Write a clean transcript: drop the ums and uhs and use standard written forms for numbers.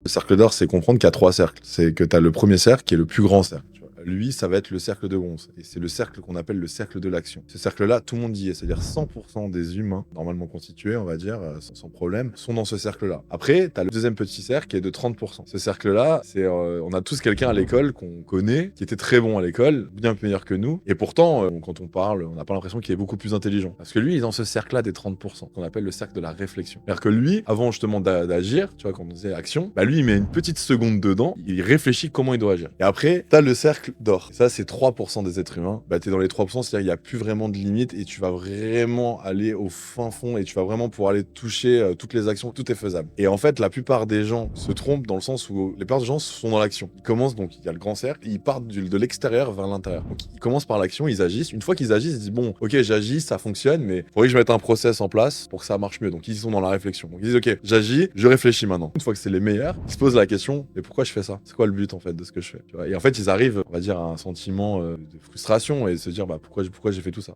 Le cercle d'or, c'est comprendre qu'il y a 3 cercles. C'est que tu as le premier cercle qui est le plus grand cercle. Tu vois. Lui, ça va être le cercle de bronze. Et c'est le cercle qu'on appelle le cercle de l'action. Ce cercle-là, tout le monde y est. C'est-à-dire 100% des humains, normalement constitués, on va dire, sans problème, sont dans ce cercle-là. Après, tu as le deuxième petit cercle qui est de 30%. Ce cercle-là, on a tous quelqu'un à l'école qu'on connaît, qui était très bon à l'école, bien meilleur que nous. Et pourtant, quand on parle, on n'a pas l'impression qu'il est beaucoup plus intelligent. Parce que lui, il est dans ce cercle-là des 30%, qu'on appelle le cercle de la réflexion. C'est-à-dire que lui, avant justement d'agir, tu vois, quand on disait action, bah lui, il met une petite seconde dedans, il réfléchit comment il doit agir. Et après, t'as le cercle d'or. Et ça, c'est 3% des êtres humains. Bah, t'es dans les 3%, c'est-à-dire qu'il n'y a plus vraiment de limite et tu vas vraiment aller au fin fond et tu vas vraiment pouvoir aller toucher toutes les actions, tout est faisable. Et en fait, la plupart des gens se trompent dans le sens où les plupart des gens sont dans l'action. Ils commencent, donc il y a le grand cercle, ils partent de l'extérieur vers l'intérieur. Donc ils commencent par l'action, ils agissent. Une fois qu'ils agissent, ils disent bon, ok, j'agis, ça fonctionne, mais il faudrait que je mette un process en place pour que ça marche mieux. Donc ils sont dans la réflexion. Donc ils disent ok, j'agis, je réfléchis maintenant. Une fois que c'est les meilleurs, ils se posent la question mais pourquoi je fais ça? C'est quoi le but en fait de ce que je fais? Tu vois. Et en fait, ils arrivent, on va dire, à un sentiment de frustration et se dire bah pourquoi j'ai fait tout ça?